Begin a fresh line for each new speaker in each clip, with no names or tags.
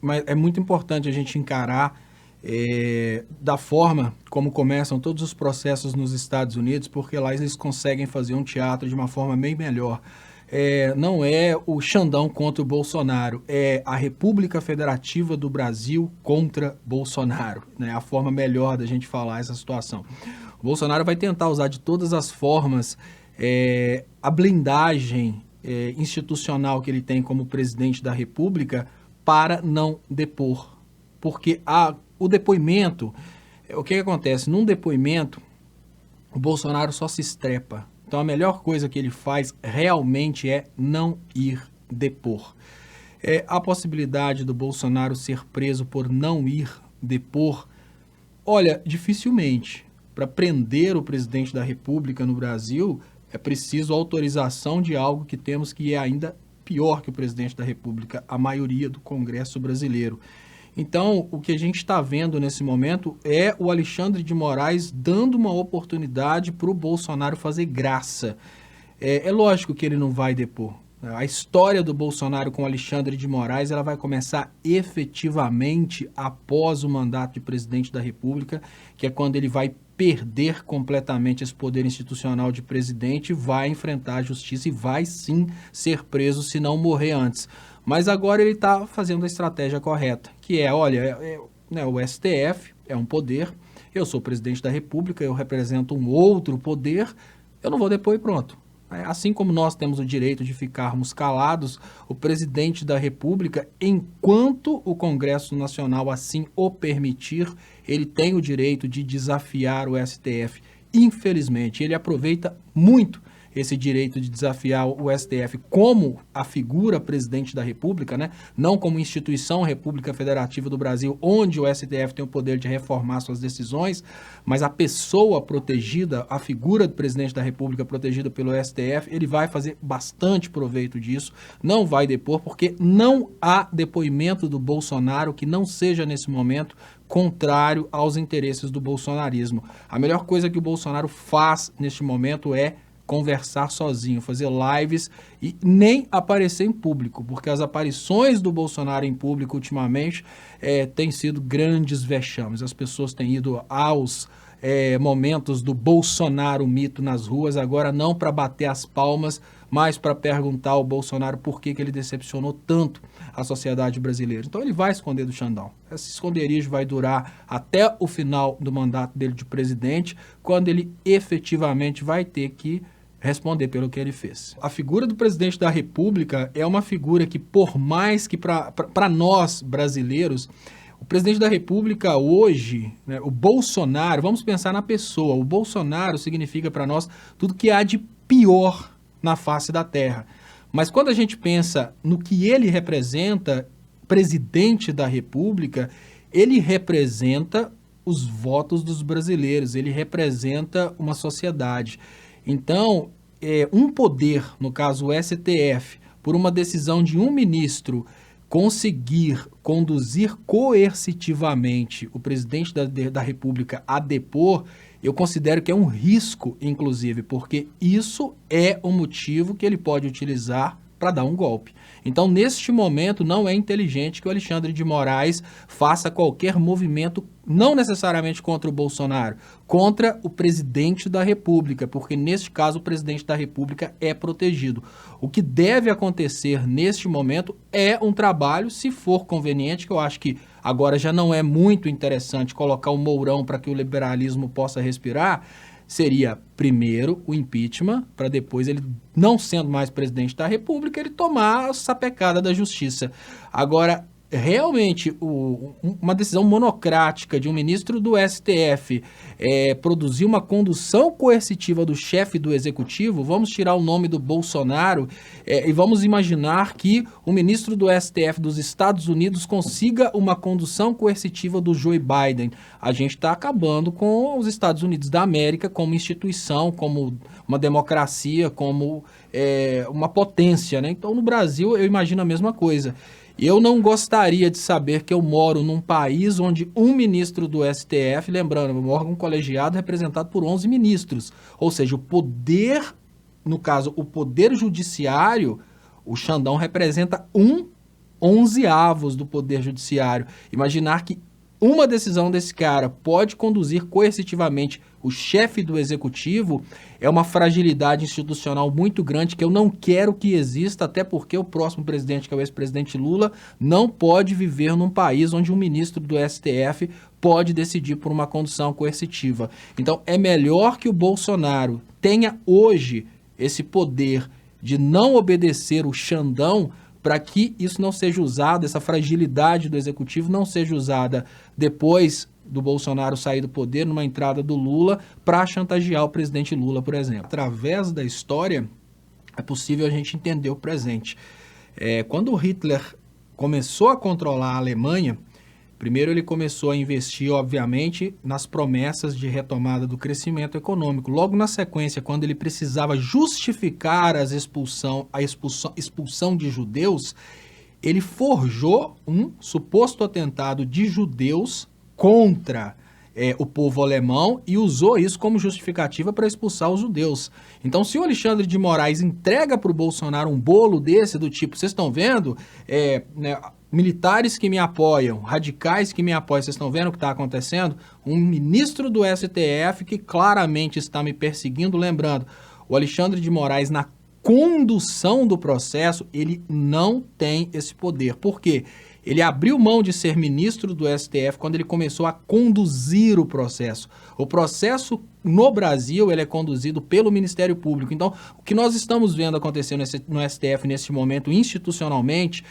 mas é muito importante a gente encarar da forma como começam todos os processos nos Estados Unidos, porque lá eles conseguem fazer um teatro de uma forma bem melhor. Não é o Xandão contra o Bolsonaro, é a República Federativa do Brasil contra Bolsonaro, né? A forma melhor da gente falar essa situação. O Bolsonaro vai tentar usar de todas as formas a blindagem institucional que ele tem como presidente da República para não depor. Porque o depoimento, o que acontece? Num depoimento, o Bolsonaro só se estrepa. Então a melhor coisa que ele faz realmente é não ir depor. A possibilidade do Bolsonaro ser preso por não ir depor, olha, dificilmente. Para prender o presidente da República no Brasil, é preciso autorização de algo que temos que é ainda pior que o presidente da República, a maioria do Congresso brasileiro. Então, o que a gente está vendo nesse momento é o Alexandre de Moraes dando uma oportunidade para o Bolsonaro fazer graça. É lógico que ele não vai depor. A história do Bolsonaro com o Alexandre de Moraes ela vai começar efetivamente após o mandato de presidente da República, que é quando ele vai perder completamente esse poder institucional de presidente, vai enfrentar a justiça e vai sim ser preso se não morrer antes. Mas agora ele está fazendo a estratégia correta, que é, olha, o STF é um poder, eu sou presidente da República, eu represento um outro poder, eu não vou depor e pronto. Assim como nós temos o direito de ficarmos calados, o presidente da República, enquanto o Congresso Nacional assim o permitir, ele tem o direito de desafiar o STF. Infelizmente, ele aproveita muito esse direito de desafiar o STF como a figura presidente da República, né? Não como instituição República Federativa do Brasil, onde o STF tem o poder de reformar suas decisões, mas a pessoa protegida, a figura do presidente da República protegida pelo STF, ele vai fazer bastante proveito disso, não vai depor, porque não há depoimento do Bolsonaro que não seja, nesse momento, contrário aos interesses do bolsonarismo. A melhor coisa que o Bolsonaro faz neste momento é conversar sozinho, fazer lives e nem aparecer em público, porque as aparições do Bolsonaro em público ultimamente têm sido grandes vexames. As pessoas têm ido aos momentos do Bolsonaro mito nas ruas, agora não para bater as palmas, mas para perguntar ao Bolsonaro por que ele decepcionou tanto a sociedade brasileira. Então ele vai esconder do Xandão. Esse esconderijo vai durar até o final do mandato dele de presidente, quando ele efetivamente vai ter que responder pelo que ele fez. A figura do presidente da República é uma figura que, por mais que para nós brasileiros, o presidente da República hoje, né, o Bolsonaro, vamos pensar na pessoa, o Bolsonaro significa para nós tudo que há de pior na face da terra. Mas quando a gente pensa no que ele representa, presidente da República, ele representa os votos dos brasileiros, ele representa uma sociedade. Então, um poder, no caso o STF, por uma decisão de um ministro, conseguir conduzir coercitivamente o presidente da República a depor, eu considero que é um risco, inclusive, porque isso é um motivo que ele pode utilizar para dar um golpe. Então, neste momento, não é inteligente que o Alexandre de Moraes faça qualquer movimento, não necessariamente contra o Bolsonaro, contra o presidente da República, porque neste caso o presidente da República é protegido. O que deve acontecer neste momento é um trabalho, se for conveniente, que eu acho que agora já não é muito interessante colocar o Mourão para que o liberalismo possa respirar, seria primeiro o impeachment, para depois ele, não sendo mais presidente da República, ele tomar a sapecada da justiça. Agora, realmente, uma decisão monocrática de um ministro do STF produzir uma condução coercitiva do chefe do executivo, vamos tirar o nome do Bolsonaro e vamos imaginar que o ministro do STF dos Estados Unidos consiga uma condução coercitiva do Joe Biden. A gente está acabando com os Estados Unidos da América como instituição, como uma democracia, como uma potência, né? Então, no Brasil, eu imagino a mesma coisa. Eu não gostaria de saber que eu moro num país onde um ministro do STF, lembrando, um órgão colegiado representado por 11 ministros, ou seja, o poder, no caso, o poder judiciário, o Xandão representa um 11avos do Poder Judiciário. Imaginar que uma decisão desse cara pode conduzir coercitivamente o chefe do executivo é uma fragilidade institucional muito grande que eu não quero que exista, até porque o próximo presidente, que é o ex-presidente Lula, não pode viver num país onde um ministro do STF pode decidir por uma condução coercitiva. Então, é melhor que o Bolsonaro tenha hoje esse poder de não obedecer o Xandão, para que isso não seja usado, essa fragilidade do executivo não seja usada depois do Bolsonaro sair do poder, numa entrada do Lula, para chantagear o presidente Lula, por exemplo. Através da história, é possível a gente entender o presente. Quando o Hitler começou a controlar a Alemanha, primeiro ele começou a investir, obviamente, nas promessas de retomada do crescimento econômico. Logo na sequência, quando ele precisava justificar a expulsão de judeus, ele forjou um suposto atentado de judeus contra o povo alemão e usou isso como justificativa para expulsar os judeus. Então, se o Alexandre de Moraes entrega para o Bolsonaro um bolo desse, do tipo, vocês estão vendo, militares que me apoiam, radicais que me apoiam, vocês estão vendo o que está acontecendo? Um ministro do STF que claramente está me perseguindo, lembrando, o Alexandre de Moraes, na condução do processo, ele não tem esse poder. Por quê? Ele abriu mão de ser ministro do STF quando ele começou a conduzir o processo. O processo no Brasil ele é conduzido pelo Ministério Público. Então, o que nós estamos vendo acontecer no STF nesse momento, institucionalmente,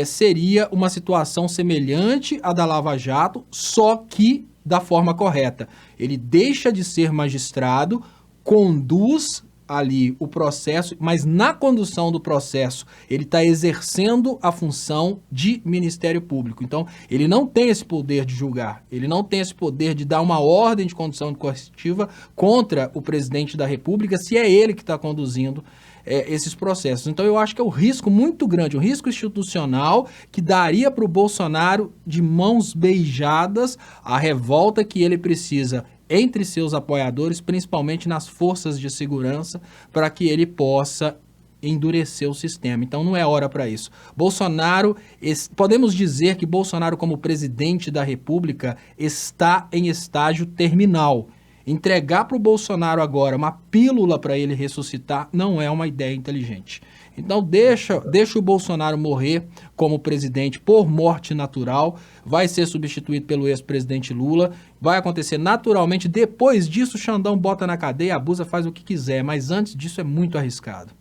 seria uma situação semelhante à da Lava Jato, só que da forma correta. Ele deixa de ser magistrado, conduz ali o processo, mas na condução do processo ele está exercendo a função de Ministério Público. Então, ele não tem esse poder de julgar, ele não tem esse poder de dar uma ordem de condução coercitiva contra o presidente da República, se é ele que está conduzindo esses processos. Então, eu acho que é um risco muito grande, um risco institucional que daria para o Bolsonaro, de mãos beijadas, a revolta que ele precisa entre seus apoiadores, principalmente nas forças de segurança, para que ele possa endurecer o sistema. Então não é hora para isso. Bolsonaro, podemos dizer que Bolsonaro, como presidente da República, está em estágio terminal. Entregar para o Bolsonaro agora uma pílula para ele ressuscitar não é uma ideia inteligente. Então deixa o Bolsonaro morrer como presidente por morte natural, vai ser substituído pelo ex-presidente Lula, vai acontecer naturalmente, depois disso o Xandão bota na cadeia, abusa, faz o que quiser, mas antes disso é muito arriscado.